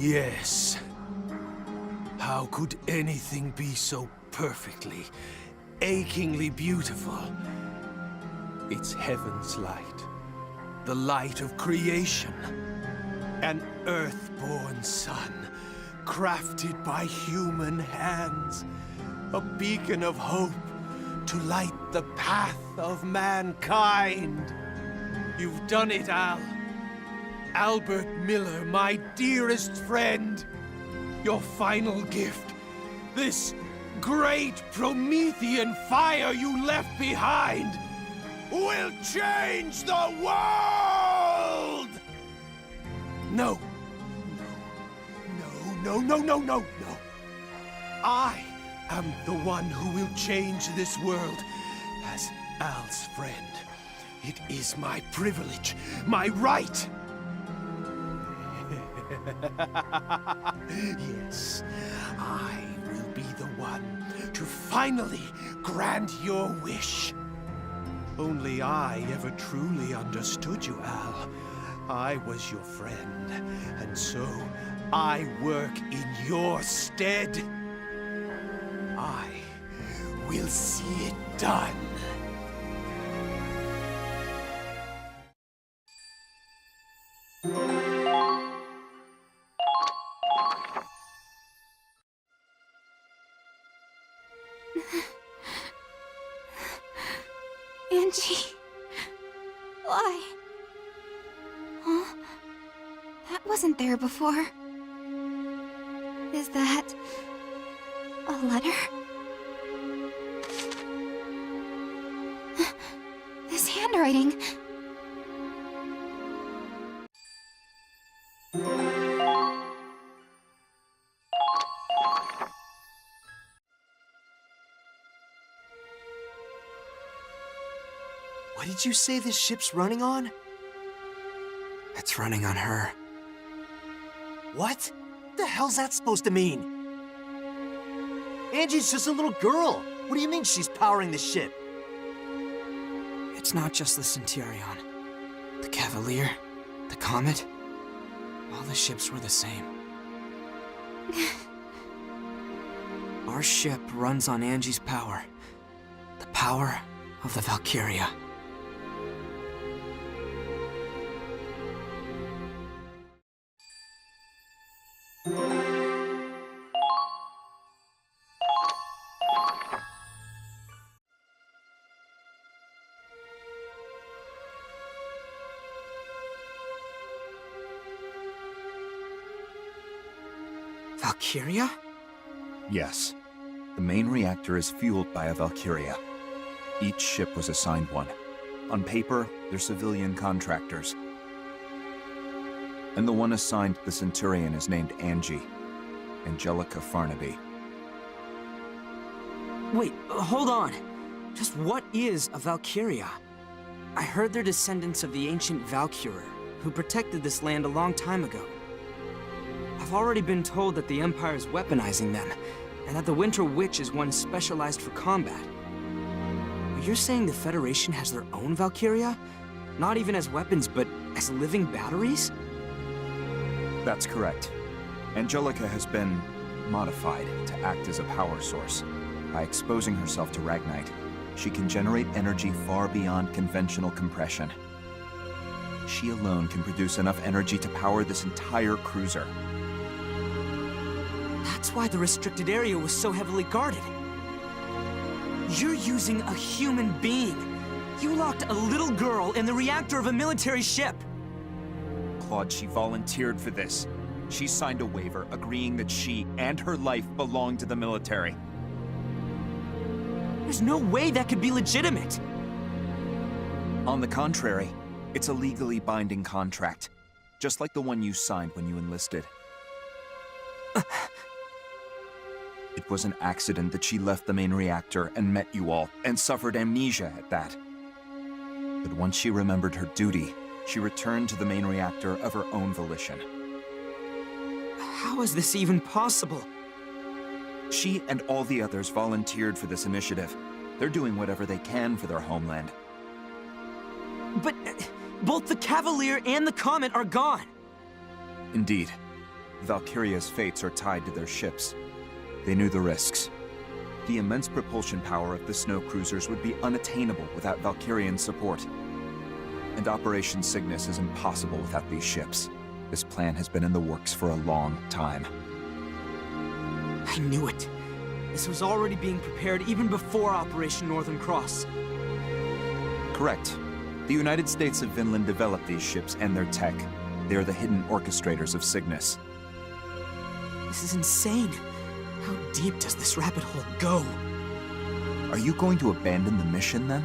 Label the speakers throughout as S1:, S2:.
S1: Yes. How could anything be so perfectly, achingly beautiful? It's heaven's light. The light of creation. An earthborn sun, crafted by human hands. A beacon of hope to light the path of mankind. You've done it, Al. Albert Miller, my dearest friend. Your final gift. This great Promethean fire you left behind will change the world! No. No. I am the one who will change this world as Al's friend. It is my privilege, my right. Yes, I will be the one to finally grant your wish. Only I ever truly understood you, Al. I was your friend, and so I work in your stead. I will see it done.
S2: Angie, why? Huh? That wasn't there before. Is that a letter? This handwriting.
S3: What did you say this ship's running on?
S4: It's running on her.
S3: What? The hell's that supposed to mean? Angie's just a little girl. What do you mean she's powering the ship?
S4: It's not just the Centurion. The Cavalier, the Comet. All the ships were the same. Our ship runs on Angie's power. The power of the Valkyria. Valkyria?
S5: Yes. The main reactor is fueled by a Valkyria. Each ship was assigned one. On paper, they're civilian contractors. And the one assigned to the Centurion is named Angie. Angelica Farnaby.
S4: Wait, hold on. Just what is a Valkyria? I heard they're descendants of the ancient Valkyr, who protected this land a long time ago. I've already been told that the Empire is weaponizing them, and that the Winter Witch is one specialized for combat. But you're saying the Federation has their own Valkyria? Not even as weapons, but as living batteries?
S5: That's correct. Angelica has been modified to act as a power source. By exposing herself to Ragnite, she can generate energy far beyond conventional compression. She alone can produce enough energy to power this entire cruiser.
S4: That's why the restricted area was so heavily guarded. You're using a human being. You locked a little girl in the reactor of a military ship.
S5: Claude, she volunteered for this. She signed a waiver agreeing that she and her life belong to the military.
S4: There's no way that could be legitimate.
S5: On the contrary, it's a legally binding contract, just like the one you signed when you enlisted. It was an accident that she left the main reactor and met you all, and suffered amnesia at that. But once she remembered her duty, she returned to the main reactor of her own volition.
S4: How is this even possible?
S5: She and all the others volunteered for this initiative. They're doing whatever they can for their homeland.
S4: But both the Cavalier and the Comet are gone.
S5: Indeed. Valkyria's fates are tied to their ships. They knew the risks. The immense propulsion power of the snow cruisers would be unattainable without Valkyrian support. And Operation Cygnus is impossible without these ships. This plan has been in the works for a long time.
S4: I knew it. This was already being prepared even before Operation Northern Cross.
S5: Correct. The United States of Vinland developed these ships and their tech. They are the hidden orchestrators of Cygnus.
S4: This is insane. How deep does this rabbit hole go?
S5: Are you going to abandon the mission, then?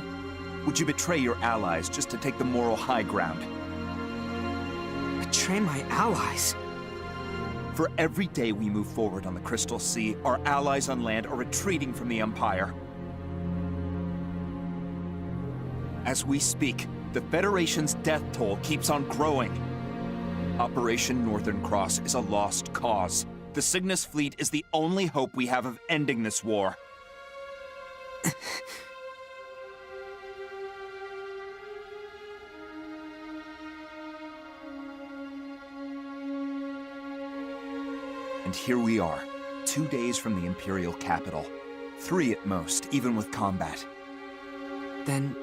S5: Would you betray your allies just to take the moral high ground?
S4: Betray my allies?
S5: For every day we move forward on the Crystal Sea, our allies on land are retreating from the Empire. As we speak, the Federation's death toll keeps on growing. Operation Northern Cross is a lost cause. The Cygnus fleet is the only hope we have of ending this war. And here we are, 2 days from the Imperial capital. 3 at most, even with combat.
S4: Then,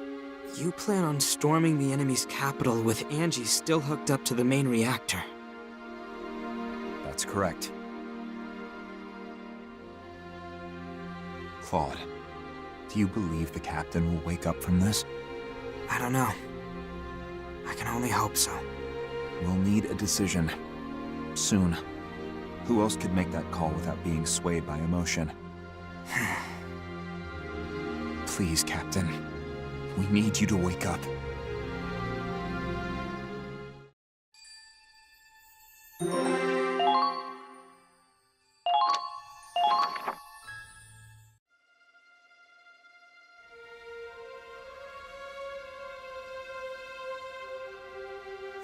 S4: you plan on storming the enemy's capital with Angie still hooked up to the main reactor?
S5: That's correct. Claude, do you believe the captain will wake up from this?
S4: I don't know. I can only hope so.
S5: We'll need a decision. Soon. Who else could make that call without being swayed by emotion? Please, Captain. We need you to wake up.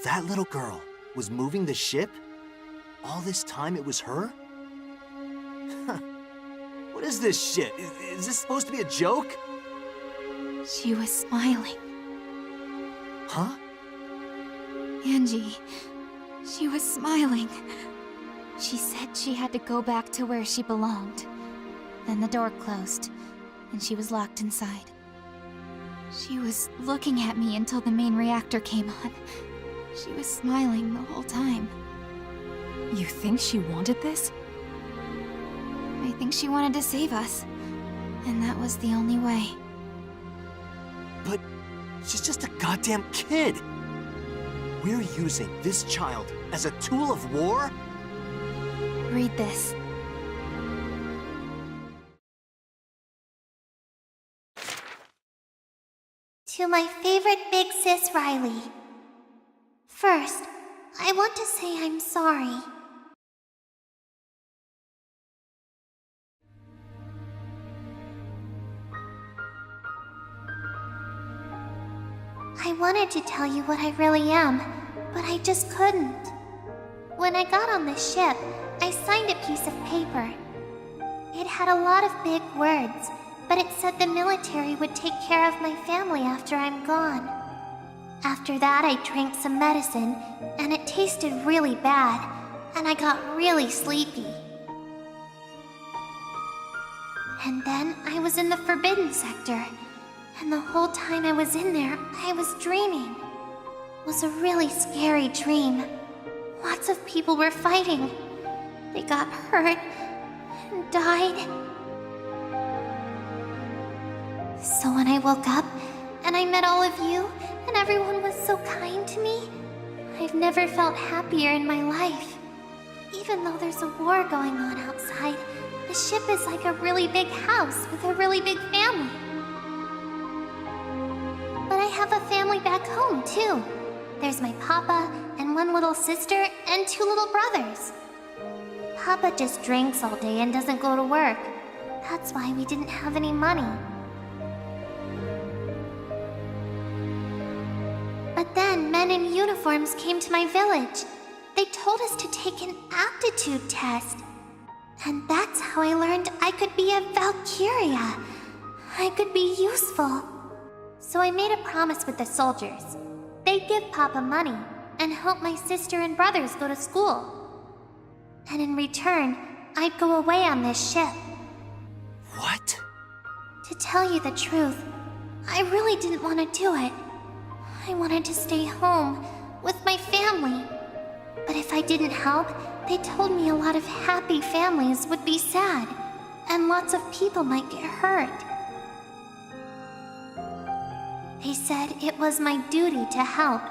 S3: That little girl was moving the ship? All this time it was her? Huh. What is this shit? Is this supposed to be a joke?
S2: She was smiling.
S3: Huh?
S2: Angie, she was smiling. She said she had to go back to where she belonged. Then the door closed, and she was locked inside. She was looking at me until the main reactor came on. She was smiling the whole time.
S6: You think she wanted this?
S2: I think she wanted to save us. And that was the only way.
S3: But she's just a goddamn kid! We're using this child as a tool of war?
S2: Read this.
S7: To my favorite big sis Riley. First, I want to say I'm sorry. I wanted to tell you what I really am, but I just couldn't. When I got on the ship, I signed a piece of paper. It had a lot of big words, but it said the military would take care of my family after I'm gone. After that, I drank some medicine, and it tasted really bad, and I got really sleepy. And then I was in the Forbidden Sector, and the whole time I was in there, I was dreaming. It was a really scary dream. Lots of people were fighting. They got hurt and died. So when I woke up, and I met all of you, and everyone was so kind to me, I've never felt happier in my life. Even though there's a war going on outside, the ship is like a really big house with a really big family. But I have a family back home, too. There's my papa, and one little sister, and 2 little brothers. Papa just drinks all day and doesn't go to work. That's why we didn't have any money. But then men in uniforms came to my village. They told us to take an aptitude test. And that's how I learned I could be a Valkyria. I could be useful. So I made a promise with the soldiers. They'd give Papa money and help my sister and brothers go to school. And in return, I'd go away on this ship.
S3: What?
S7: To tell you the truth, I really didn't want to do it. I wanted to stay home with my family. But if I didn't help, they told me a lot of happy families would be sad, and lots of people might get hurt. They said it was my duty to help,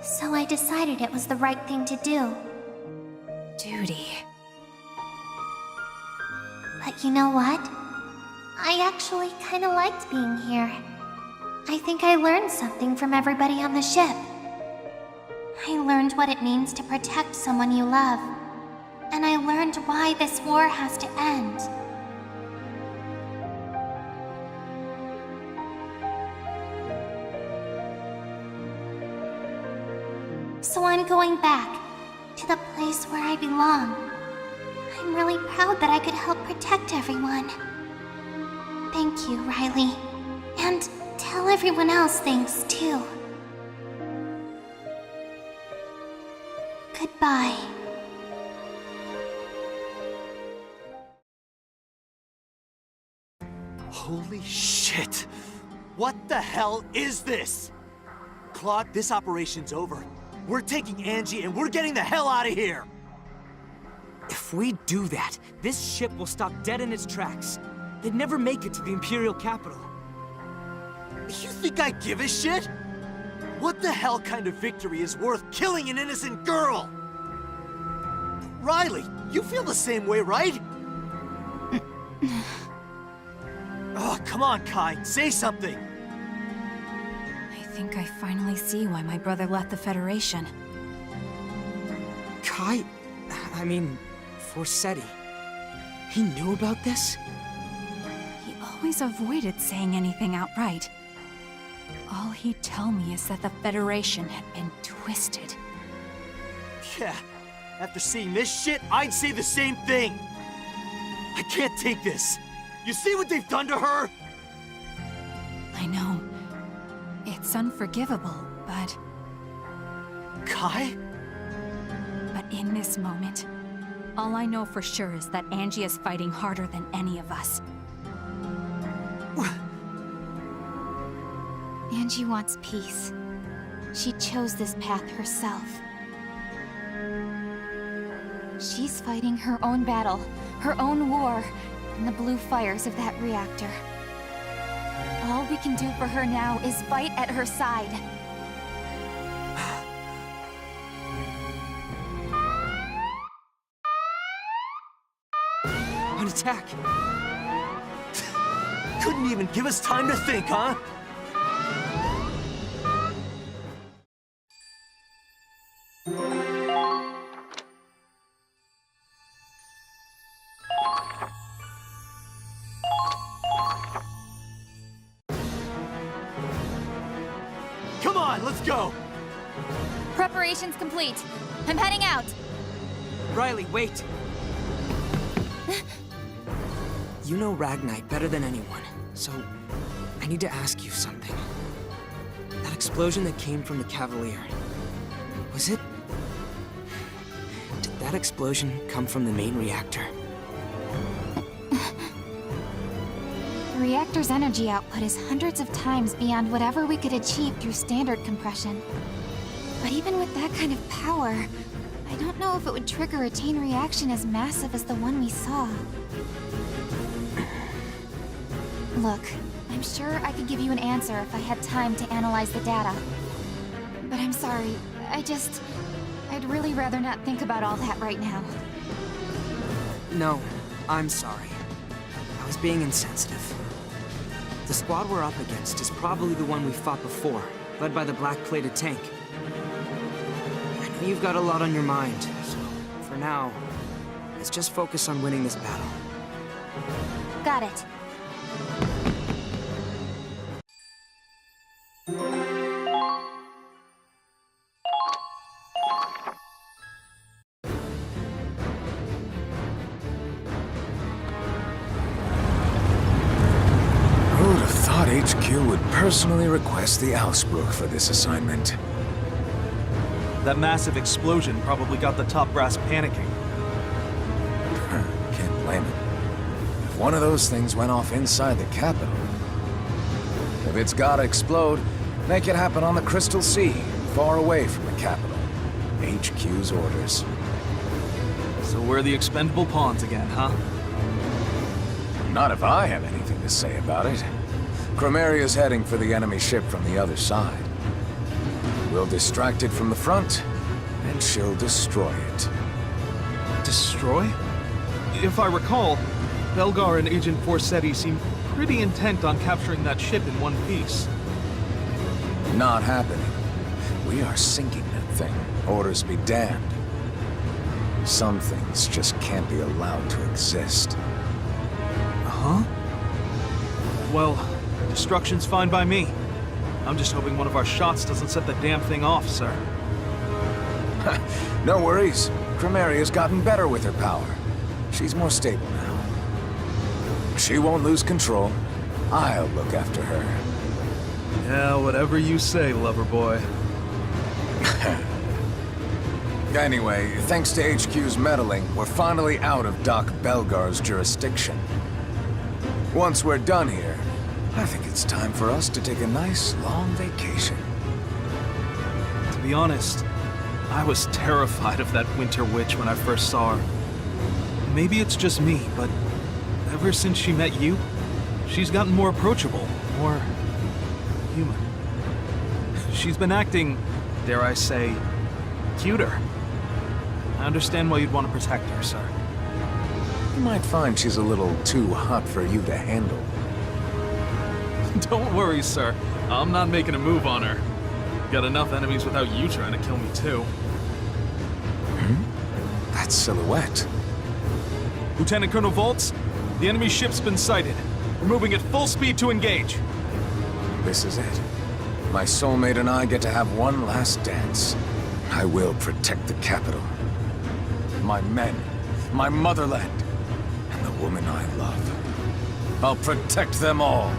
S7: so I decided it was the right thing to do.
S6: Duty.
S7: But you know what? I actually kinda liked being here. I think I learned something from everybody on the ship. I learned what it means to protect someone you love. And I learned why this war has to end. So I'm going back to the place where I belong. I'm really proud that I could help protect everyone. Thank you, Riley. And tell everyone else thanks, too. Goodbye.
S3: Holy shit! What the hell is this? Claude, this operation's over. We're taking Angie and we're getting the hell out of here!
S4: If we do that, this ship will stop dead in its tracks. They'd never make it to the Imperial capital.
S3: You think I give a shit? What the hell kind of victory is worth killing an innocent girl? Riley, you feel the same way, right? Oh, come on, Kai, say something!
S6: I think I finally see why my brother left the Federation.
S4: Kai... I mean... Forseti. He knew about this?
S6: He always avoided saying anything outright. All he'd tell me is that the Federation had been twisted.
S3: Yeah, after seeing this shit, I'd say the same thing! I can't take this! You see what they've done to her?
S6: I know. It's unforgivable, but...
S3: Kai?
S6: But in this moment, all I know for sure is that Angie is fighting harder than any of us.
S2: Angie wants peace. She chose this path herself. She's fighting her own battle, her own war, in the blue fires of that reactor. All we can do for her now is fight at her side.
S4: An attack!
S3: Couldn't even give us time to think, huh? Come on, let's go!
S2: Preparations complete. I'm heading out.
S4: Riley, wait! You know Ragnite better than anyone, so I need to ask you something. That explosion that came from the Cavalier, was it... Did that explosion come from the main reactor?
S2: The reactor's energy output is hundreds of times beyond whatever we could achieve through standard compression. But even with that kind of power, I don't know if it would trigger a chain reaction as massive as the one we saw. Look, I'm sure I could give you an answer if I had time to analyze the data. But I'm sorry, I'd really rather not think about all that right now.
S4: No, I'm sorry. I was being insensitive. The squad we're up against is probably the one we fought before, led by the black-plated tank. I know you've got a lot on your mind, so for now, let's just focus on winning this battle.
S2: Got it.
S8: Who'd have thought HQ would personally request the Ausbruch for this assignment?
S9: That massive explosion probably got the top brass panicking.
S8: if one of those things went off inside the capital. If it's gotta explode, make it happen on the Crystal Sea, far away from the capital. HQ's orders.
S9: So we're the expendable pawns again, huh?
S8: Not if I have anything to say about it. Chromaria's heading for the enemy ship from the other side. We'll distract it from the front, and she'll destroy it.
S9: Destroy? If I recall, Belgar and Agent Forsetti seemed pretty intent on capturing that ship in one piece.
S8: Not happening. We are sinking that thing. Orders be damned. Some things just can't be allowed to exist.
S9: Huh? Well, destruction's fine by me. I'm just hoping one of our shots doesn't set the damn thing off, sir.
S8: No worries. Chromaria's gotten better with her power. She's more stable now. She won't lose control. I'll look after her.
S9: Yeah, whatever you say, lover boy.
S8: Anyway, thanks to HQ's meddling, we're finally out of Doc Belgar's jurisdiction. Once we're done here, I think it's time for us to take a nice, long vacation.
S9: To be honest, I was terrified of that Winter Witch when I first saw her. Maybe it's just me, but ever since she met you, she's gotten more approachable, more human. She's been acting, dare I say, cuter. I understand why you'd want to protect her, sir.
S8: You might find she's a little too hot for you to handle.
S9: Don't worry, sir. I'm not making a move on her. Got enough enemies without you trying to kill me, too.
S8: That silhouette.
S9: Lieutenant Colonel Voltz, the enemy ship's been sighted. We're moving at full speed to engage.
S8: This is it. My soulmate and I get to have one last dance. I will protect the capital. My men, my motherland, and the woman I love. I'll protect them all.